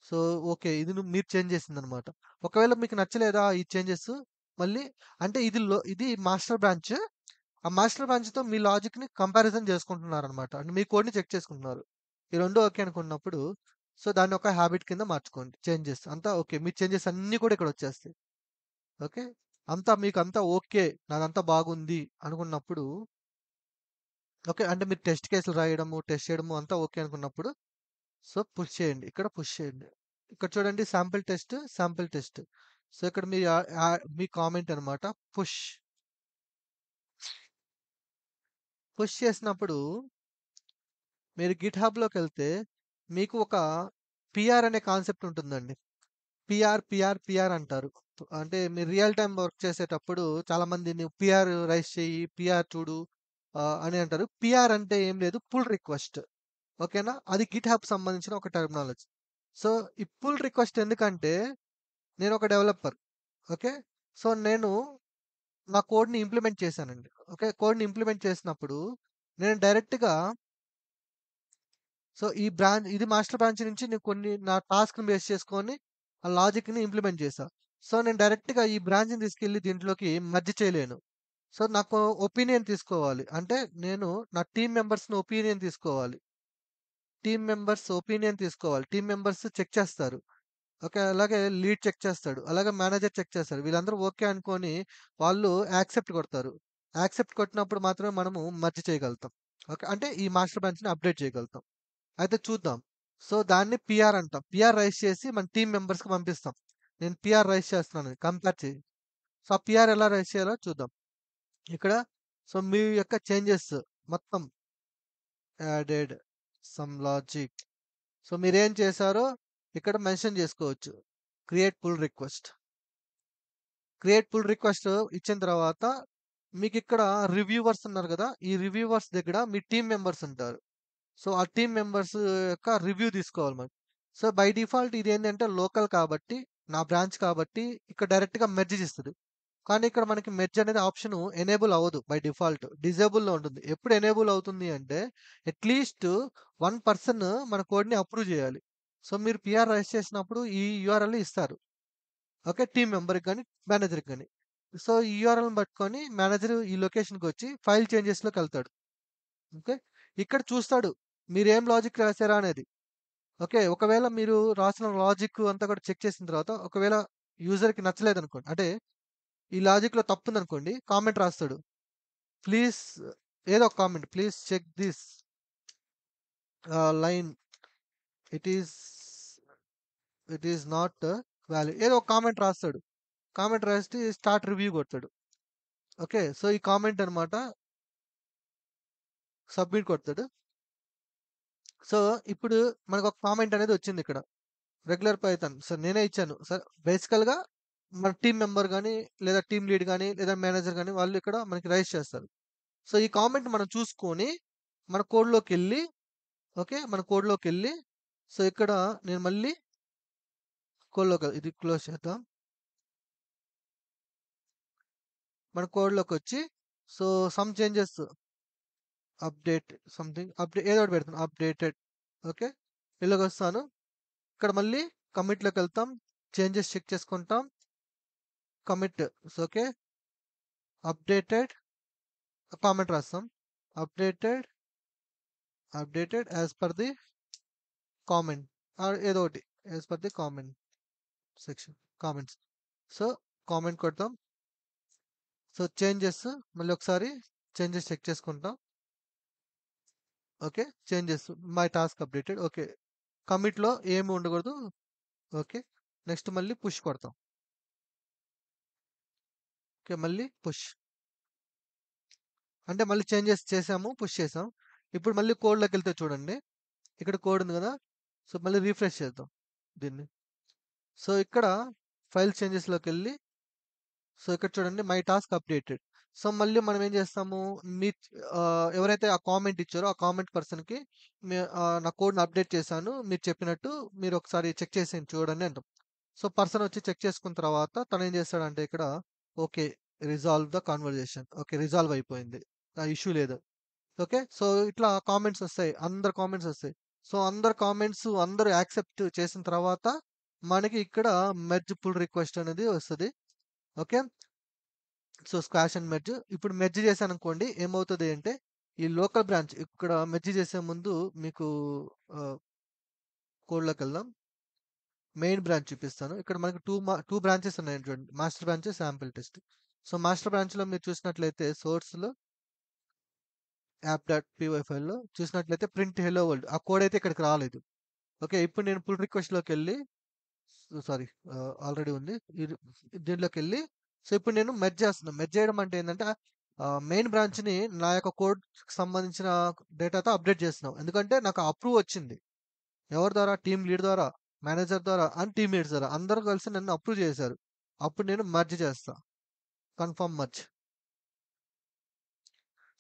So, okay. ఇది మీరు చేంజ్ చేసిందన్నమాట. ఒకవేళ మీకు నచ్చలేదా ఈ చేంజెస్ మళ్ళీ అంటే ఇది మాస్టర్ బ్రాంచ్. ఆ మాస్టర్ బ్రాంచ్‌తో మీ లాజిక్‌ని కంపారిజన్ చేసుకుంటున్నారనమాట. అంటే మీ కోడ్‌ని చెక్ చేసుకుంటున్నారు. ఈ 2 ఓకే అనుకున్నప్పుడు సో, దాన్ని ఒక హాబిట్ కింద మార్చుకోండి. చేంజెస్ అంతా ఓకే. మీ చేంజెస్ అన్నీ కూడా ఇక్కడొచ్చేస్తాయి. ఓకే. మీకంతా ఓకే. నాదంతా బాగుంది అనుకున్నప్పుడు ఓకే. అంటే మీరు టెస్ట్ కేసులు రాయడము, టెస్ట్ చేయడము అంతా ఓకే అనుకున్నప్పుడు సో, పుష్ చేయండి. ఇక్కడ పుష్ చేయండి. ఇక్కడ చూడండి sample test, sample test. So, ఇక్కడ మీ మీ కామెంట్ అనమాట. పుష్. పుష్ చేసినప్పుడు మీరు గిట్‌హబ్‌లోకెళ్తే మీకు ఒక పీఆర్ అనే కాన్సెప్ట్ ఉంటుందండి. పీఆర్ అంటారు. అంటే మీరు రియల్ టైమ్ వర్క్ చేసేటప్పుడు చాలామంది నువ్వు పీఆర్ రైజ్ చెయ్యి, పీఆర్ చూడు అని అంటారు. పీఆర్ అంటే ఏం లేదు పుల్ రిక్వెస్ట్. ఓకేనా? అది గిట్‌హబ్ సంబంధించిన ఒక టెర్మినాలజీ. సో, ఈ పుల్ రిక్వెస్ట్ ఎందుకంటే నేనొక డెవలపర్. ఓకే. సో, నేను నా కోడ్‌ని ఇంప్లిమెంట్ చేశానండి. ఓకే. కోడ్‌ని ఇంప్లిమెంట్ చేసినప్పుడు నేను డైరెక్ట్‌గా సో, ఇది మాస్టర్ బ్రాంచ్ నుంచి నేను కొన్ని నా టాస్క్‌ని బేస్ చేసుకొని ఆ లాజిక్‌ని ఇంప్లిమెంట్ చేశా. సో, నేను డైరెక్ట్‌గా ఈ బ్రాంచ్‌ని తీసుకెళ్ళి దీంట్లోకి మెర్జ్ చేయలేను. సో, నాకు ఒపీనియన్ తీసుకోవాలి. అంటే నేను నా టీమ్ మెంబర్స్‌ని ఒపీనియన్ తీసుకోవాలి. టీమ్ మెంబర్స్ చెక్ చేస్తారు. ఓకే. అలాగే లీడ్ చెక్ చేస్తాడు. అలాగే మేనేజర్ చెక్ చేస్తాడు. వీళ్ళందరూ ఓకే అనుకోని వాళ్ళు యాక్సెప్ట్ కొడతారు. యాక్సెప్ట్ కొట్టినప్పుడు మాత్రమే మనము మెర్జ్ చేయగలుగుతాం. ఓకే. అంటే ఈ మాస్టర్ బ్రాంచ్‌ని అప్‌డేట్ చేయగలుగుతాం. అయితే చూద్దాం. సో, దాన్ని పీఆర్ అంటాం. పీఆర్ రైజ్ చేసి మన టీమ్ మెంబర్స్‌కి పంపిస్తాం. నేను పీఆర్ రైజ్ చేస్తున్నాను కంపేర్ చేయి. సో, ఆ పీఆర్ ఎలా రైజ్ చేయాలో చూద్దాం. ఇక్కడ సో, మీ యొక్క చేంజెస్ మొత్తం యాడెడ్ సమ్ లాజిక్. సో, మీరేం చేశారో ఇక్కడ మెన్షన్ చేసుకోవచ్చు. Create pull request. Create pull request ఇచ్చిన తర్వాత మీకిక్కడ రివ్యూవర్స్ ఉన్నారు గదా! ఈ రివ్యూవర్స్ దగ్గర మీ టీమ్ మెంబర్స్ ఉంటారు. సో, ఆ టీమ్ మెంబర్స్ యొక్క రివ్యూ తీసుకోవాలి మనం. సో, బై డిఫాల్ట్ ఇదేంటంటే లోకల్ కాబట్టి, నా బ్రాంచ్ కాబట్టి ఇక్కడ డైరెక్ట్‌గా మెర్జ్ చేస్తది. కానీ ఇక్కడ మనకి మెర్జ్ అనేది ఆప్షన్ ఎనేబుల్ అవ్వదు బై డిఫాల్ట్. డిజేబుల్‌లో ఉంటుంది. ఎప్పుడు ఎనేబుల్ అవుతుంది అంటే అట్‌లీస్ట్ 1 పర్సన్ మన కోడ్‌ని అప్రూవ్ చేయాలి. సో, మీరు పీఆర్ రైజ్ చేసినప్పుడు ఈ యూఆర్ఎల్ ఇస్తారు. ఓకే. టీమ్ మెంబర్‌కి గాని, మేనేజర్‌కి గాని. సో, ఈ యూఆర్ఎల్‌ని పట్టుకొని మేనేజర్ ఈ లొకేషన్‌కొచ్చి ఫైల్ చేంజెస్‌లోకెళ్తాడు. ఓకే. ఇక్కడ చూస్తాడు. మీరేం లాజిక్ రాసారా అనేది. ఓకే. ఒకవేళ మీరు రాసిన లాజిక్ అంతా కూడా చెక్ చేసిన తర్వాత ఒకవేళ యూజర్‌కి నచ్చలేదనుకోండి. అంటే ఈ లాజిక్‌లో తప్పుందనుకోండి. కామెంట్ రాస్తాడు. ప్లీజ్ ఏదో ఒక comment. Please check this line. It is it is not valid. ఏదో ఒక కామెంట్ రాస్తాడు. కామెంట్ రాసి స్టార్ట్ రివ్యూ కొడతాడు. ఓకే. సో, ఈ కామెంట్ అన్నమాట. సబ్మిట్ కొడతాడు. సో, ఇప్పుడు మనకొక కామెంట్ అనేది వచ్చిందిక్కడ. Regular Python. సో, నేనే ఇచ్చాను. బేసికల్‌గా మన టీమ్ మెంబర్ గాని, లేదా టీమ్ లీడ్ గాని, లేదా మేనేజర్ గాని వాళ్ళు ఇక్కడ మనకి రైజ్ చేస్తారు. సో, ఈ కామెంట్ మనం చూసుకొని మన కోడ్‌లోకెళ్ళి ఓకే. మన కోడ్‌లోకెళ్ళి సో, ఇక్కడ నేను మళ్ళీ ఇది క్లోజ్ చేద్దాం. మన కోడ్‌లోకొచ్చి సో, సమ్ చేంజెస్ ఏదో ఒకటి పెడతాను. Updated okay. ఇలాగొస్తాను. ఇక్కడ మళ్ళీ కమిట్‌లోకెళ్తాం. చేంజెస్ చెక్ చేసుకుంటాం. Commit okay. అప్డేటెడ్ కామెంట్ రాస్తాం. Updated as per the comment ఏదో ఒకటి as per the comment section comments. So, comment కొడతాం. సో, చేంజెస్ మళ్ళీ ఒకసారి చేంజెస్ చెక్ చేసుకుంటాం. Okay. Changes my task updated okay. కమిట్‌లో ఏమి ఉండకూడదు. ఓకే. నెక్స్ట్ మళ్ళీ పుష్ కొడతాం. ఓకే. మళ్ళీ పుష్. అంటే మళ్ళీ చేంజెస్ చేసాము. పుష్ చేసాం. ఇప్పుడు మళ్ళీ కోడ్‌లోకెళ్తే చూడండి. ఇక్కడ కోడ్ ఉంది గదా! సో, మళ్ళీ రిఫ్రెష్ చేద్దాం దీన్ని. సో, ఇక్కడ ఫైల్ చేంజెస్‌లోకెళ్ళి సో, ఇక్కడ చూడండి మై టాస్క్ అప్డేటెడ్. సో, మళ్ళీ మనం ఏం చేస్తాము మీ ఎవరైతే ఆ కామెంట్ ఇచ్చారో ఆ కామెంట్ పర్సన్‌కి నా కోడ్‌ని అప్డేట్ చేశాను. మీరు చెప్పినట్టు మీరు ఒకసారి చెక్ చేసి చూడండి అంటాం. సో, పర్సన్ వచ్చి చెక్ చేసుకున్న తర్వాత తనేం చేస్తాడంటే ఇక్కడ okay. Resolve the conversation. Okay. Resolve అయిపోయింది. ఆ ఇష్యూ లేదు. ఓకే. సో, ఇట్లా కామెంట్స్ ఒస్తాయి. అందరి కామెంట్స్ ఒస్తాయి. సో, అందరి కామెంట్స్ అందరూ యాక్సెప్ట్ చేసిన తర్వాత మనకి ఇక్కడ మెర్జ్ పుల్ రిక్వెస్ట్ అనేది వస్తది. Okay. So, squash and merge. ఇప్పుడు మెర్జ్ చేశాననుకోండి ఏమవుతది అంటే ఈ లోకల్ బ్రాంచ్ ఇక్కడ మెర్జ్ చేసే ముందు మీకు ఆహ్, కోడ్‌లోకెళ్దాం. మెయిన్ బ్రాంచ్ చూపిస్తాను. ఇక్కడ మనకి 2 బ్రాంచెస్ ఉన్నాయి చూడండి. Master branch, sample test. So, master బ్రాంచ్‌లో మీరు చూసినట్లయితే సోర్స్‌లో యాప్.py ఫైల్‌లో చూసినట్లయితే ప్రింట్ హెల్లో వరల్డ్ ఆ కోడ్ అయితే ఇక్కడికి రాలేదు. ఓకే. ఇప్పుడు నేను పుల్ రిక్వెస్ట్‌లోకెళ్ళి సారీ ఆల్రెడీ ఉంది. దీంట్లోకెళ్ళి సో, ఇప్పుడు నేను మెర్జ్ చేస్తున్నా. మెర్జ్ చేయడం అంటే ఏందంటే మెయిన్ బ్రాంచ్‌ని నా యొక్క కోడ్‌కి సంబంధించిన డేటాతో అప్డేట్ చేస్తున్నాం. ఎందుకంటే నాకు అప్రూవ్ వచ్చింది. ఎవరి ద్వారా? టీమ్ లీడ్ ద్వారా, మేనేజర్ ద్వారా అండ్ టీమ్ లీడ్స్ ద్వారా అందరూ కలిసి నన్ను అప్రూవ్ చేశారు. అప్పుడు నేను మెర్జ్ చేస్తా. Confirm merge.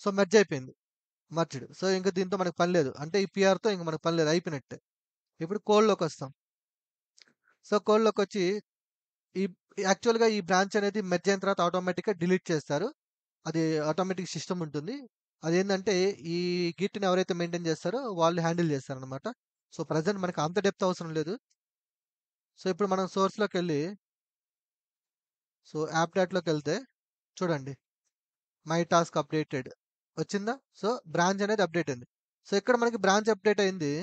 సో, మెర్జ్ అయిపోయింది. మెర్జ్డ్. సో, ఇంక దీంతో మనకు పని లేదు. అంటే ఈ పీఆర్‌తో ఇంక మనకు పని లేదు. అయిపోయినట్టే. ఇప్పుడు కోడ్‌లోకొస్తాం. సో, కోడ్‌లోకొచ్చి ఈ యాక్చువల్‌గా ఈ బ్రాంచ్ అనేది మెర్జ్ అయిన తర్వాత ఆటోమేటిక్‌గా డిలీట్ చేస్తారు. అది ఆటోమేటిక్ సిస్టమ్ ఉంటుంది. అదేందంటే ఈ గిట్‌ని ఎవరైతే మెయింటైన్ చేస్తారో వాళ్ళు హ్యాండిల్ చేస్తారనమాట. సో, ప్రెజెంట్ మనకు అంత డెప్త్ అవసరం లేదు. సో, ఇప్పుడు మనం సోర్స్‌లోకెళ్ళి సో, యాప్ డాట్‌లోకెళ్తే చూడండి. మై టాస్క్ అప్డేటెడ్ వచ్చిందా? సో, బ్రాంచ్ అనేది అప్డేట్ అయింది. సో, ఇక్కడ మనకి బ్రాంచ్ అప్డేట్ అయింది.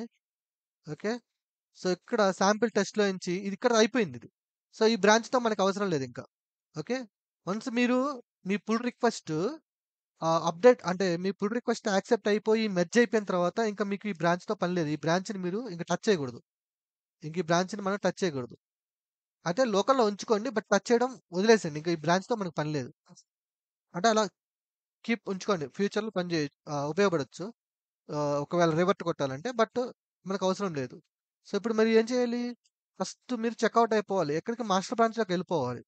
ఓకే. సో, ఇక్కడ శాంపిల్ టెస్ట్‌లో నుంచి ఇది ఇక్కడ అయిపోయిందిది. సో, ఈ బ్రాంచ్‌తో మనకు అవసరం లేదింకా. ఓకే. వన్స్ మీరు మీ పుల్ రిక్వెస్ట్ అప్డేట్ అంటే మీ పుల్ రిక్వెస్ట్ యాక్సెప్ట్ అయిపోయి మెర్జ్ అయిపోయిన తర్వాత ఇంకా మీకు ఈ బ్రాంచ్‌తో పని లేదు. ఈ బ్రాంచ్‌ని మీరు ఇంక టచ్ చేయకూడదు. ఇంక ఈ బ్రాంచ్‌ని మనం టచ్ చేయకూడదు. అంటే లోకల్‌లో ఉంచుకోండి. బట్ టచ్ చేయడం వదిలేసేయండి. ఇంక ఈ బ్రాంచ్‌తో మనకు పని లేదు. అంటే అలా కీప్ ఉంచుకోండి. ఫ్యూచర్‌లో ఉపయోగపడొచ్చు. ఒకవేళ రివర్ట్ కొట్టాలంటే. బట్ మనకవసరం లేదు. సో, ఇప్పుడు మరి ఏం చేయాలి? ఫస్ట్ మీరు చెకౌట్ అయిపోవాలి. ఎక్కడికి మాస్టర్ బ్రాంచ్‌లోకెళ్ళిపోవాలి.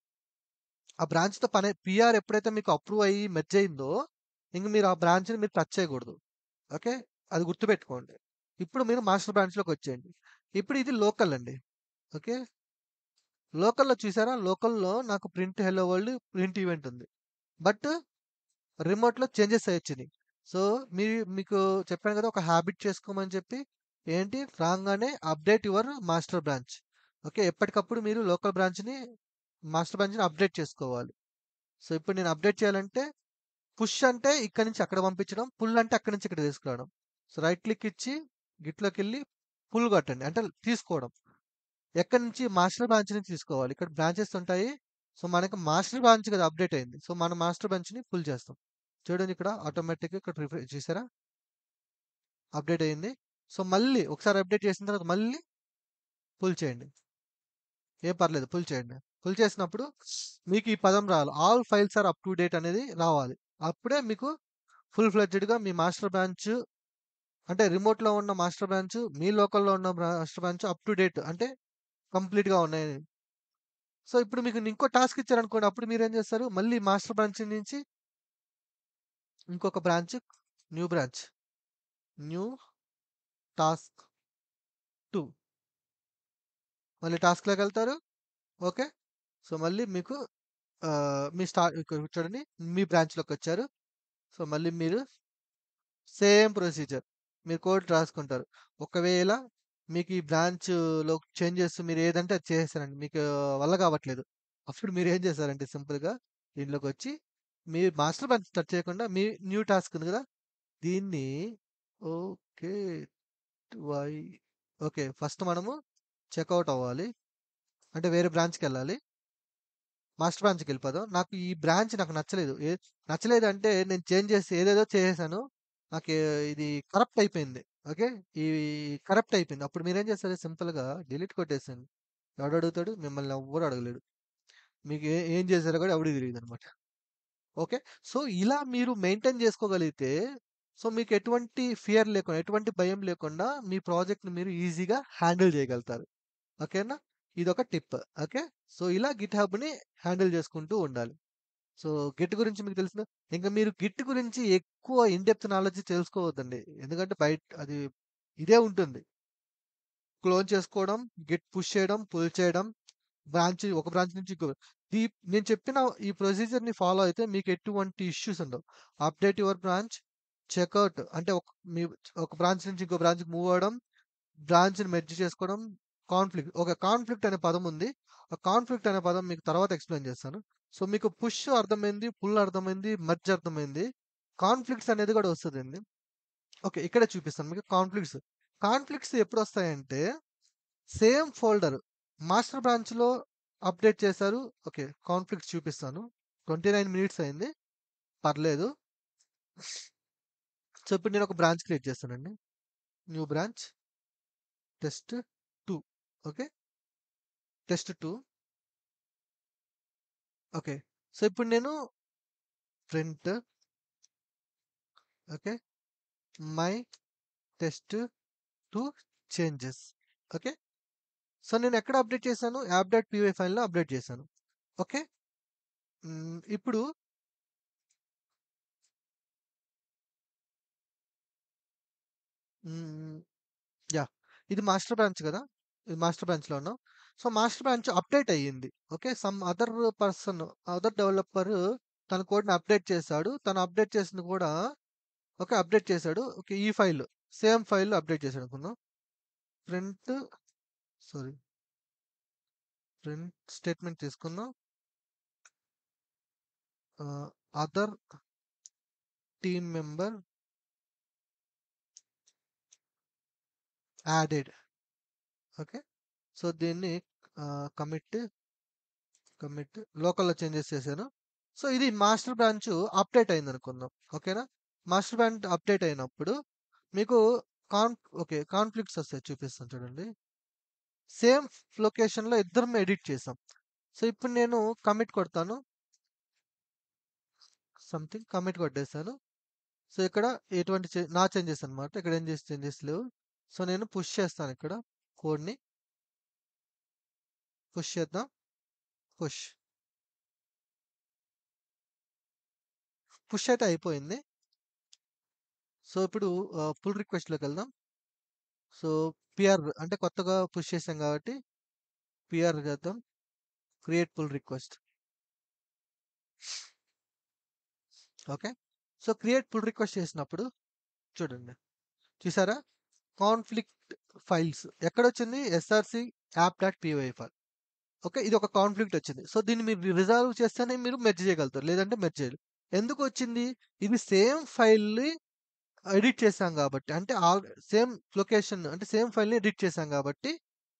ఆ బ్రాంచ్‌తో పీఆర్ ఎప్పుడైతే మీకు అప్రూవ్ అయ్యి మెర్జ్ అయిందో, ఇంక మీరు ఆ బ్రాంచ్‌ని మీరు టచ్ చేయకూడదు. ఓకే. అది గుర్తుపెట్టుకోండి. ఇప్పుడు మీరు మాస్టర్ బ్రాంచ్‌లోకొచ్చేయండి. ఇప్పుడు ఇది లోకల్ అండి. ఓకే. లోకల్‌లో చూసారా? లోకల్‌లో నాకు print hello world, print event ఉంది. బట్ రిమోట్‌లో చేంజెస్ అయ్యొచ్చినియి. సో, మీకు చెప్పాను గదా! ఒక హాబిట్ చేసుకోమని చెప్పి. ఏంటి రాంగానే update your master branch. Okay. ఎప్పటికప్పుడు మీరు లోకల్ బ్రాంచ్‌ని మాస్టర్ బ్రాంచ్‌ని అప్డేట్ చేసుకోవాలి. సో, ఇప్పుడు నేను అప్డేట్ చేయాలంటే పుష్ అంటే ఇక్కడి నుంచి అక్కడ పంపించడం. పుల్ అంటే అక్కడి నుంచి ఇక్కడ తీసుకురావడం. సో, రైట్ క్లిక్ ఇచ్చి గిట్‌లోకెళ్ళి పుల్ కొట్టండి. అంటే తీసుకోవడం. ఎక్కడి నుంచి మాస్టర్ బ్రాంచ్ నుంచి తీసుకోవాలి. ఇక్కడ బ్రాంచెస్ ఉంటాయి. సో, మనకి మాస్టర్ బ్రాంచ్ కదా అప్డేట్ అయింది. సో, మన మాస్టర్ బ్రాంచ్‌ని పుల్ చేస్తాం. చూడండి ఇక్కడ ఆటోమేటిక్‌గా ఇక్కడ చూసారా? అప్డేట్ అయింది. సో, మళ్ళీ ఒకసారి అప్డేట్ చేసిన తర్వాత మళ్ళీ పుల్ చేయండి. ఏం పర్లేదు పుల్ చేయండి. పుల్ చేసినప్పుడు మీకు ఈ పదం రావాలి. All files are up to date అనేది రావాలి. అప్పుడే మీకు ఫుల్ ఫ్లెడ్జ్డ్‌గా మీ మాస్టర్ బ్రాంచ్ అంటే రిమోట్‌లో ఉన్న మాస్టర్ బ్రాంచ్, మీ లోకల్‌లో ఉన్న master branch up to date అంటే కంప్లీట్‌గా ఉన్నాయి. సో, ఇప్పుడు మీకు ఇంకో టాస్క్ ఇచ్చారనుకోండి. అప్పుడు మీరేం చేస్తారు? మళ్ళీ మాస్టర్ బ్రాంచ్ నుంచి ఇంకొక branch, new branch, new task 2 మళ్ళీ టాస్క్‌లోకెళ్తారు. ఓకే. సో, మళ్ళీ మీకు మీ ఇక్కడ చూడండి మీ బ్రాంచ్‌లోకొచ్చారు. సో, మళ్ళీ మీరు సేమ్ ప్రొసీజర్. మీరు కోడ్ రాసుకుంటారు. ఒకవేళ మీకు ఈ బ్రాంచ్‌లో చేంజెస్ మీరు ఏదంటే అది చేసేసారండి. మీకు వల్ల కావట్లేదు. అప్పుడు మీరేం చేశారంటే సింపుల్‌గా దీంట్లోకొచ్చి మీ మాస్టర్ బ్రాంచ్ టచ్ చేయకుండా మీ న్యూ టాస్క్ ఉంది కదా! దీన్ని ఓకే. Why okay. ఫస్ట్ మనము చెకౌట్ అవ్వాలి. అంటే వేరే బ్రాంచ్‌కెళ్ళాలి. మాస్టర్ బ్రాంచ్‌కెళ్ళిపోదాం. నాకు ఈ బ్రాంచ్ నాకు నచ్చలేదు. నచ్చలేదంటే నేను చేంజ్ చేసి ఏదేదో చేసేసాను. నాకు ఇది కరప్ట్ అయిపోయింది. ఓకే. ఈ కరప్ట్ అయిపోయింది. అప్పుడు మీరేం చేస్తారు సింపుల్‌గా డిలీట్ కొట్టేసేయండి. ఎవడడుగుతాడు? మిమ్మల్ని ఎవ్వరు అడగలేడు. మీకు ఏం చేశారో కూడా ఎవడికి తెలీదనమాట. ఓకే. సో, ఇలా మీరు మెయింటైన్ చేసుకోగలిగితే సో, మీకు ఎటువంటి ఫియర్ లేకుండా, ఎటువంటి భయం లేకుండా మీ ప్రాజెక్ట్‌ని మీరు ఈజీగా హ్యాండిల్ చేయగలుగుతారు. ఓకేనా? ఇదొక టిప్. ఓకే. సో, ఇలా గిట్ హబ్‌ని హ్యాండిల్ చేసుకుంటూ ఉండాలి. సో, గిట్ గురించి మీకు తెలిసిందా? ఇంక మీరు గిట్ గురించి ఎక్కువ ఇన్ డెప్త్ నాలెడ్జ్ తెలుసుకోవద్దండి. ఎందుకంటే అది ఇదే ఉంటుంది. క్లోన్ చేసుకోవడం, గిట్ పుష్ చేయడం, పుల్ చేయడం, ఒక బ్రాంచ్ నుంచి ఇంకో నేను చెప్పిన ఈ ప్రొసీజర్‌ని ఫాలో అయితే మీకు ఎటువంటి ఇష్యూస్ ఉండవు. అప్డేట్ యువర్ బ్రాంచ్, చెకౌట్ అంటే ఒక బ్రాంచ్ నుంచి ఇంకో బ్రాంచ్‌కి మూవ్ అవ్వడం, బ్రాంచ్‌ని మెర్జ్ చేసుకోవడం, కాన్ఫ్లిక్ట్ అనే పదం ఉంది. ఆ కాన్ఫ్లిక్ట్ అనే పదం మీకు తర్వాత ఎక్స్‌ప్లెయిన్ చేస్తాను. సో, మీకు పుష్ అర్థమైంది, పుల్ అర్థమైంది, మెర్జ్ అర్థమైంది. కాన్ఫ్లిక్ట్స్ అనేది కూడా వస్తదండి. ఓకే. ఇక్కడే చూపిస్తాను మీకు కాన్ఫ్లిక్ట్స్. కాన్ఫ్లిక్ట్స్ ఎప్పుడొస్తాయంటే సేమ్ ఫోల్డర్ మాస్టర్ బ్రాంచ్‌లో అప్డేట్ చేశారు. ఓకే. కాన్ఫ్లిక్ట్స్ చూపిస్తాను. 29 మినిట్స్ అయింది. పర్లేదు. సో, ఇప్పుడు నేను ఒక బ్రాంచ్ క్రియేట్ చేస్తానండి. New branch test 2 okay. Test 2 okay. So, ఇప్పుడు నేను print okay. My test 2 changes okay. So, నేను ఎక్కడ అప్డేట్ చేశాను? యాప్.py ఫైల్‌లో అప్డేట్ చేశాను. ఓకే. ఇప్పుడు హ్మ్. యాహ్! ఇది మాస్టర్ బ్రాంచ్ గదా! ఇది మాస్టర్ బ్రాంచ్‌లో ఉన్నాం. సో, మాస్టర్ బ్రాంచ్ అప్డేట్ అయ్యింది. ఓకే. సమ్ అదర్ డెవలపర్ తన కోడ్‌ని అప్డేట్ చేశాడు. తను అప్డేట్ చేసింది కూడా ఓకే. అప్డేట్ చేశాడు. ఓకే. ఈ ఫైల్ సేమ్ ఫైల్‌లో అప్డేట్ చేశాడనుకుందాం. Print sorry. ప్రింట్ స్టేట్మెంట్ తీసుకుందాం. Other team member added. Okay. So దీన్ని కమిట్ లోకల్‌లో చేంజెస్ చేశాను. సో ఇది మాస్టర్ బ్రాంచ్ అప్డేట్ అయిందనుకుందాం. ఓకేనా? మాస్టర్ బ్రాంచ్ అప్డేట్ అయినప్పుడు మీకు ఓకే. కాన్‌ఫ్లిక్ట్స్ వస్తాయి చూపిస్తాను చూడండి. సేమ్ లొకేషన్‌లో ఇద్దరం ఎడిట్ చేసాం. సో ఇప్పుడు నేను కమిట్ కొడతాను. Something commit కొట్టేసాను. సో ఇక్కడ ఎటువంటి నా చేంజెస్ అన్నమాట. ఇక్కడ ఏం చేంజెస్ లేవు. సో నేను పుష్ చేస్తాను ఇక్కడ కోడ్‌ని. పుష్ చేద్దాం. పుష్. పుష్ అయితే అయిపోయింది. సో ఇప్పుడు పుల్ రిక్వెస్ట్‌లోకెళ్దాం. సో పిఆర్ అంటే కొత్తగా పుష్ చేసాం కాబట్టి పిఆర్ చేద్దాం. Create pull request. Okay. So create pull request చేసినప్పుడు చూడండి. చూసారా? కాన్‌ఫ్లిక్ట్ ఫైల్స్ ఎక్కడొచ్చింది? ఎస్ఆర్‌సి యాప్.py ఫైల్. ఓకే. ఇది ఒక కాన్‌ఫ్లిక్ట్ వచ్చింది. సో దీన్ని మీరు రిజాల్వ్ చేస్తేనే మీరు మెర్జ్ చేయగలుగుతారు. లేదంటే మెర్జ్ చేయలేరు. ఎందుకొచ్చింది? ఇది సేమ్ ఫైల్‌ని ఎడిట్ చేశాం గాబట్టి. అంటే సేమ్ లొకేషన్ అంటే సేమ్ ఫైల్‌ని ఎడిట్ చేశాం గాబట్టి,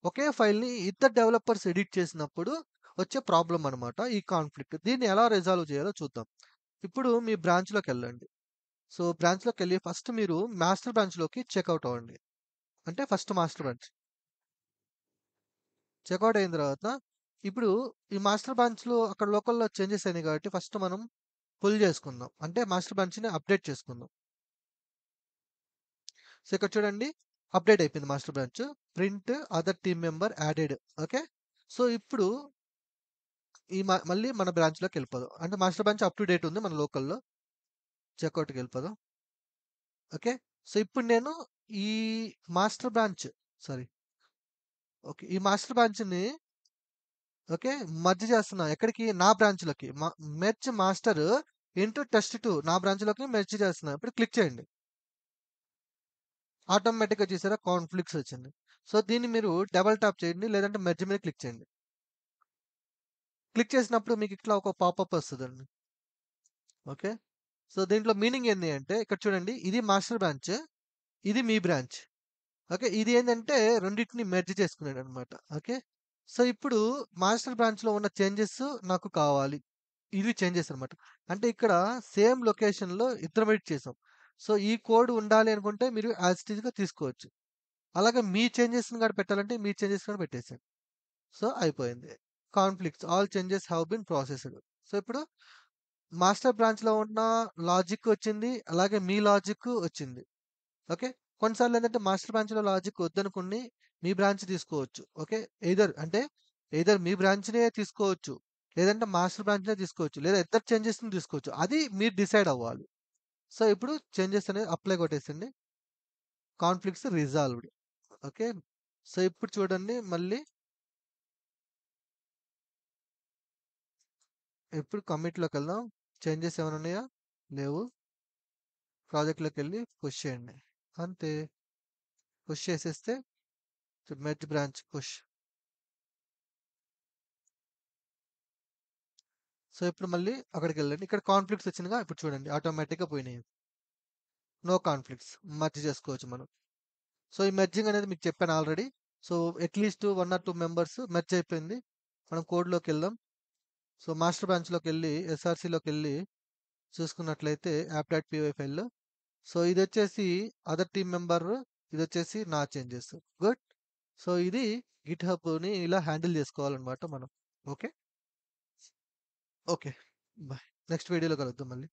ఒకే ఫైల్‌ని ఇద్దరు డెవలపర్స్ ఎడిట్ చేసినప్పుడు వచ్చే ప్రాబ్లమ్ అనమాట ఈ కాన్‌ఫ్లిక్ట్. దీన్ని ఎలా రిజాల్వ్ చేయాలో చూద్దాం. ఇప్పుడు మీ బ్రాంచ్‌లోకెళ్ళండి. సో బ్రాంచ్‌లోకెళ్ళి ఫస్ట్ మీరు మాస్టర్ బ్రాంచ్‌లోకి చెక్‌ఔట్ అవ్వండి. అంటే ఫస్ట్ మాస్టర్ బ్రాంచ్. చెక్‌ఔట్ అయిన తర్వాత ఇప్పుడు ఈ మాస్టర్ బ్రాంచ్‌లో అక్కడ లోకల్‌లో చేంజెస్ అయినాయి కాబట్టి ఫస్ట్ మనం పుల్ చేసుకుందాం. అంటే మాస్టర్ బ్రాంచ్‌ని అప్డేట్ చేసుకుందాం. సో ఇక్కడ చూడండి అప్డేట్ అయిపోయింది master branch. Print other team member added. Okay. So ఇప్పుడు ఈ మళ్ళీ మన బ్రాంచ్‌లోకి వెళ్ళిపోదాం. అంటే master branch up to date ఉంది మన లోకల్‌లో. చెక్‌ఔట్‌కి వెళ్ళిపోదాం. ఓకే. సో ఇప్పుడు నేను ఈ మాస్టర్ బ్రాంచ్ సారీ. ఓకే. ఈ మాస్టర్ బ్రాంచ్‌ని ఓకే. మర్జ్ చేస్తున్నా. ఎక్కడికి? నా బ్రాంచ్‌లోకి. మెర్జ్ మాస్టర్ ఇంటూ టెస్ట్2 నా బ్రాంచ్‌లోకి మెర్జ్ చేస్తున్నా. ఇప్పుడు క్లిక్ చేయండి. ఆటోమేటిక్‌గా చూసారా కాన్‌ఫ్లిక్ట్స్ వచ్చింది. సో దీన్ని మీరు డబుల్ టాప్ చేయండి. లేదంటే మెర్జ్ మీద క్లిక్ చేయండి. క్లిక్ చేసినప్పుడు మీకు ఇట్లా ఒక పాపప్ వస్తదండి. ఓకే. సో దీంట్లో మీనింగ్ ఏంది అంటే ఇక్కడ చూడండి ఇది మాస్టర్ బ్రాంచ్. ఇది మీ బ్రాంచ్. ఓకే. ఇది ఏందంటే రెండిటిని మెర్జ్ చేసుకున్నాడనమాట. ఓకే. సో ఇప్పుడు మాస్టర్ బ్రాంచ్‌లో ఉన్న చేంజెస్ నాకు కావాలి. ఇవి చేంజెస్ అనమాట. అంటే ఇక్కడ సేమ్ లొకేషన్‌లో ఇద్దరం ఎడిట్ చేసాం. సో ఈ కోడ్ ఉండాలి అనుకుంటే మీరు యాజ్ ఇట్ ఈస్‌గా తీసుకోవచ్చు. అలాగే మీ చేంజెస్‌ని కూడా పెట్టాలంటే మీ చేంజెస్ కూడా పెట్టేసేయండి. సో అయిపోయింది. Conflicts all changes have been processed. So ఇప్పుడు మాస్టర్ బ్రాంచ్‌లో ఉన్న లాజిక్ వచ్చింది. అలాగే మీ లాజిక్ వచ్చింది. ఓకే. కొన్నిసార్లు ఏంటంటే మాస్టర్ బ్రాంచ్‌లో లాజిక్ వద్దనుకోండి మీ బ్రాంచ్ తీసుకోవచ్చు. ఓకే. ఎయిదర్ మీ బ్రాంచ్‌నే తీసుకోవచ్చు. లేదంటే మాస్టర్ బ్రాంచ్‌నే తీసుకోవచ్చు. లేదా ఇద్దరు చేంజెస్‌ని తీసుకోవచ్చు. అది మీరు డిసైడ్ అవ్వాలి. సో ఇప్పుడు చేంజెస్ అనేది అప్లై కొట్టేసండి. Conflicts resolved. ఓకే. సో ఇప్పుడు చూడండి మళ్ళీ ఇప్పుడు కమిట్‌లోకెళ్దాం. చేంజెస్ ఏమైనా ఉన్నాయా? లేవు. ప్రాజెక్ట్‌లోకెళ్ళి పుష్ చేయండి. అంతే. పుష్ చేసేస్తే మెర్జ్ బ్రాంచ్ పుష్. సో ఇప్పుడు మళ్ళీ అక్కడికెళ్ళండి. ఇక్కడ కాన్‌ఫ్లిక్ట్స్ వచ్చిందిగా ఇప్పుడు చూడండి ఆటోమేటిక్‌గా పోయినాయి. నో కాన్‌ఫ్లిక్ట్స్ మర్జ్ చేసుకోవచ్చు మనం. సో ఈ మెర్జింగ్ అనేది మీకు చెప్పాను already. So at least 1 or 2 members merge అయిపోయింది. మనం కోడ్‌లోకెళ్దాం. సో మాస్టర్ బ్రాంచ్‌లోకెళ్ళి ఎస్ఆర్‌సిలోకెళ్ళి చూసుకున్నట్లయితే యాప్.py ఫైల్‌లో సో ఇదొచ్చేసి అదర్ టీమ్ మెంబర్ ఇదొచ్చేసి నా చేంజెస్. గుడ్. సో ఇది గిట్‌హబ్‌ని ఇలా హ్యాండిల్ చేసుకోవాలన్నమాట మనం. ఓకే. ఓకే. బాయ్. నెక్స్ట్ వీడియోలో కలుద్దాం మళ్ళీ.